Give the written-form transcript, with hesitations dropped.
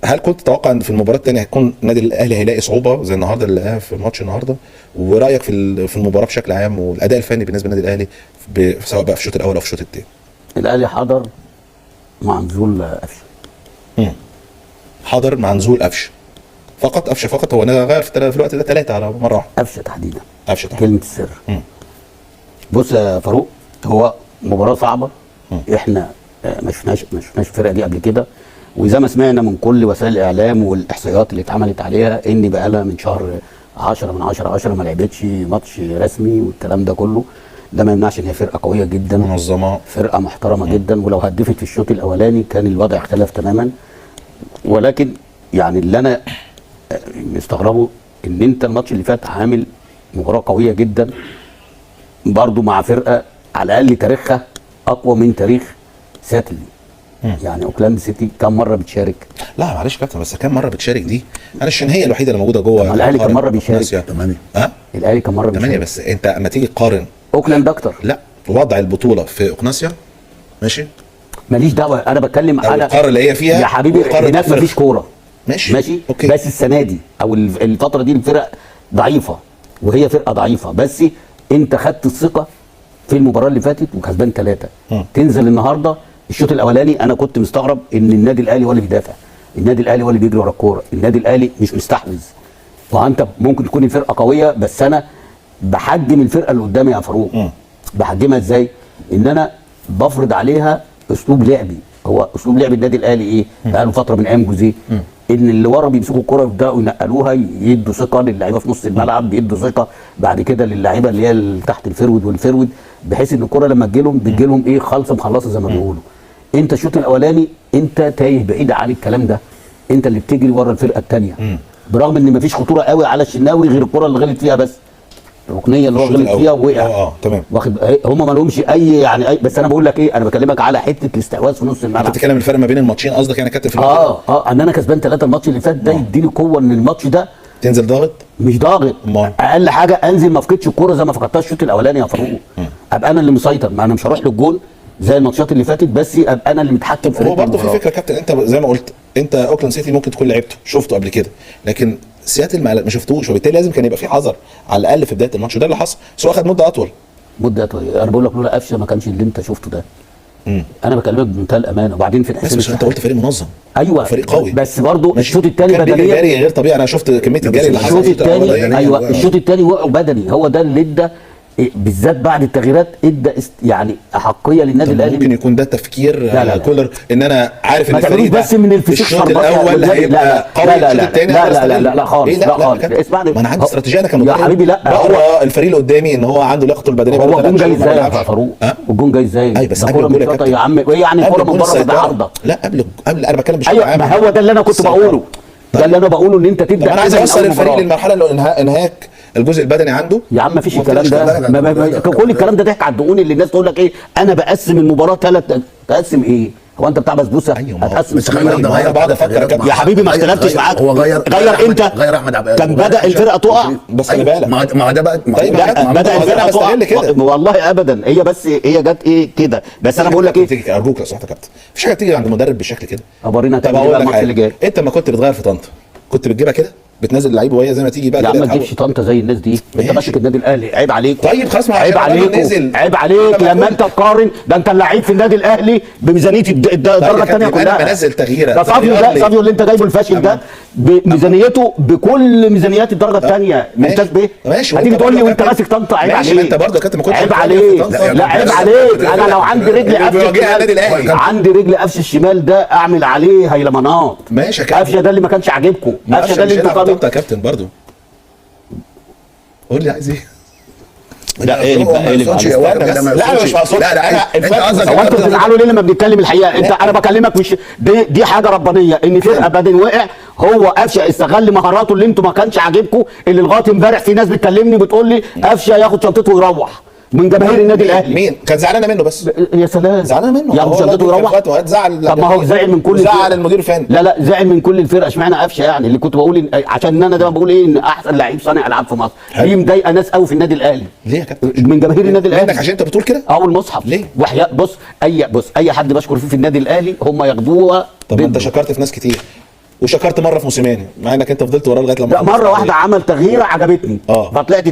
هل كنت تتوقع ان في المباراه الثانيه هيكون النادي الاهلي هيلاقي صعوبه زي النهارده اللي لقاها في ماتش النهارده؟ ورايك في المباراه بشكل عام والاداء الفني بالنسبه للنادي الاهلي سواء بقى في الشوط الاول او في الشوط الثاني؟ الاهلي حضر مع نزول قفشه. حضر مع نزول قفشه فقط. قفشه فقط هو غير في الوقت ده 3 على مره واحده. قفشه تحديدا. قفشه تحديدا كلمه السر. بص يا فاروق، هو مباراه صعبه. احنا ما شفناش الفرقه دي قبل كده، وزي ما سمعنا من كل وسائل الاعلام والاحصائيات اللي اتعملت عليها ان بقى لها من شهر 10 ما لعبتش ماتش رسمي والكلام ده كله. ده ما يمنعش ان هي فرقه قويه جدا منظمه، فرقه محترمه جدا، ولو هدفت في الشوط الاولاني كان الوضع اختلف تماما. ولكن يعني اللي انا مستغربه ان انت الماتش اللي فات عامل مباراه قويه جدا برضو مع فرقه على الاقل تاريخها اقوى من تاريخ سياتل. يعني اوكلاند سيتي كم مره بتشارك؟ لا معلش يا كابتن، بس كم مره بتشارك دي؟ عشان هي الوحيده اللي موجوده جوه. الاهلي كم مره بيشارك؟ 8. الاهلي كم مره بيشارك؟ 8. بس انت اما تيجي تقارن اوكلاند اكتر. لا، وضع البطوله في اوكناسيا ماشي، ماليش دعوه، انا بتكلم على القاره اللي هي فيها يا حبيبي. هناك مفيش كوره. ماشي أوكي. بس السنه دي او الفتره دي الفرق ضعيفه، وهي فرقه ضعيفه، بس انت خدت الثقه في المباراه اللي فاتت وكسبان 3. تنزل النهارده الشوط الاولاني انا كنت مستغرب ان النادي الاهلي هو اللي بيدافع، النادي الاهلي هو اللي بيجري ورا الكوره، النادي الاهلي مش مستحوذ. وانت ممكن تكون الفرقه قويه، بس انا بحجم الفرقه اللي قدامي يا فاروق. بحجمها ازاي؟ ان انا بفرض عليها اسلوب لعبي. هو اسلوب لعب النادي الاهلي ايه؟ بقاله فتره من ايام جوزيه، ان اللي ورا بيمسكوا الكوره يبداوا ينقلوها، يدوا ثقه للاعيبه في نص الملعب، بيدوا ثقه بعد كده للاعيبه اللي هي تحت الفرود والفرود، بحيث ان الكوره لما تجيلهم بتجيلهم ايه؟ خالصه مخلصه زي ما بيقولوا. انت الشوط الاولاني انت تايه بعيد عن الكلام ده، انت اللي بتجري ورا الفرقه الثانيه، برغم ان مفيش خطوره قوي على الشناوي غير الكوره اللي غلط فيها بس، الركنيه اللي هو غلط فيها ووقع. تمام. واخد هم ما لهمش اي يعني أي، بس انا بقول لك ايه، انا بكلمك على حته الاستحواذ في نص الملعب. انت بتتكلم الفرق ما بين الماتشين قصدك يعني يا كابتن؟ في ان انا كسبان 3 الماتش اللي فات ده يديني قوه ان الماتش ده تنزل ضاغط. مش ضاغط، اقل حاجه انزل ما افقدش الكوره زي ما فقدتها الشوط الاولاني يا فاروق. ابقى انا اللي مسيطر، ما انا مش هروح للجول زي الماتشات اللي فاتت، بس ابقى انا اللي متحكم في. هو برضه في فكره كابتن، انت زي ما قلت انت اوكلاند سيتي ممكن تكون لعبته شفته قبل كده، لكن سياتل ما شفتوش، وبالتالي لازم كان يبقى في حذر على الاقل في بدايه الماتش، وده اللي حصل، بس هو اخد مده اطول. انا بقول لك لولا قفشه ما كانش اللي انت شفته ده. انا بكلمك بمنتهى الامانه. وبعدين في بس مش انت قلت فريق منظم؟ ايوه فريق قوي، بس برضه الشوط الثاني بدنيا جري غير طبيعي. انا شفت كميه الجري اللي حصل الشوط الثاني. ايوه الشوط الثاني وقعوا بدني، هو ده اللي ادى بالذات بعد التغييرات ادى يعني احقيه للنادي الاهلي. ممكن يكون ده تفكير كولر، ان انا عارف ان الفريق بس من الشوط الاول هيبقى قوي، الشوط الثاني لا خالص. لا خالص. اسمعني، ما انا عندي استراتيجيه انا كمدرب يا حبيبي. لا بقرا الفريق اللي قدامي ان هو عنده لياقته البدنيه. هو الجون جاي ازاي يا فاروق؟ الجون جاي ازاي؟ اي بس كوره من شوطه يا عم، وايه يعني كوره من بره ده عارضه؟ لا قبل انا بتكلم بشكل عام. ما هو ده اللي انا كنت بقوله، ده اللي انا بقوله، ان انت تبدا. انا عايز اوصل الفريق للمرحله اللي انهاك الجزء البدني عنده. يا عم مفيش الكلام ده. كل الكلام ده ضحك على الدقون اللي الناس تقول لك ايه، انا بقسم المباراه 3. تقسم ايه؟ هو انت بتاع بسبوسه؟ هتقسم انا بقعد افكر يا حبيبي ما اختلفتش معاك. هو غير امتى؟ غير احمد عبد كان بدا الفرقه تقع. بس خلي بالك ما ده بقى طيب بدا الفرقه تقع والله ابدا. هي بس هي جت ايه كده. بس انا بقول لك ايه، ارجوك لو سمحت يا كابتن، مفيش حاجه تيجي عند مدرب بالشكل كده. ورينا تاني بقى الماتش اللي جاي. انت لما كنت بتغير في طنطا كنت بتجيبها كده، بتنزل اللعيبه وهي زي ما تيجي بقى. يا عم ما تجيبش طنطا زي الناس دي، انت ماسك النادي الاهلي، عيب عليك. طيب خلاص، عيب عليك لما انت تقارن. ده انت اللعيب في النادي الاهلي بميزانيه الدرجه الثانيه كلها. انا بنزل تغييره. ده صافيو اللي انت جايبه الفاشل ده بميزانيته بكل ميزانيات الدرجه الثانيه. ممتاز بيه. هتيجي تقول لي وانت ماسك طنطا عيب عليك. انت برضه يا كابتن ما كنتش عيب عليك. لا عيب عليك. انا لو عندي رجل عندي رجل قفش الشمال ده اعمل عليه هيلمانات. ماشي يا كابتن. قفشه ده اللي ما كانش عاجبكم. قفشه ده اللي انتوا طنطا يا كابتن برضه. قول لي عايز ايه؟ لا ايه لا مش مقصود. لا انت قصدك هو انتوا بتزعلوا ليه لما بنتكلم الحقيقه؟ انت انا بكلمك مش دي حاجه ربانيه، ان فرقه بدني وقع. هو قفشه استغل مهاراته اللي انتوا ما كانش عاجبكم، اللي لغايه امبارح في ناس بتكلمني بتقول لي قفشه ياخد شنطته ويروح من جماهير النادي الاهلي. مين كانت زعلانه منه؟ بس يا سلام، زعلانه منه ياخد شنطته ويروح. طب ما هو زعل من كل زعل المدير الفني. لا زعل من كل الفرقه. اشمعنى قفشه يعني؟ اللي كنت بقول عشان انا دايما بقول ايه، ان احسن لعيب صانع العاب في مصر. دي مضايقه ناس قوي في النادي الاهلي. ليه يا كابتن؟ من جماهير النادي الاهلي. عشان انت بتقول كده؟ المصحف ليه؟ بص اي حد بشكر فيه في النادي الاهلي هم ياخدوها. طب انت شكرت في ناس كتير. وشكرت مره في موسيماني مع انك انت فضلت وراه لغايه لما لا خلصت مره عليه. واحده عمل تغييره عجبتني آه. فطلعت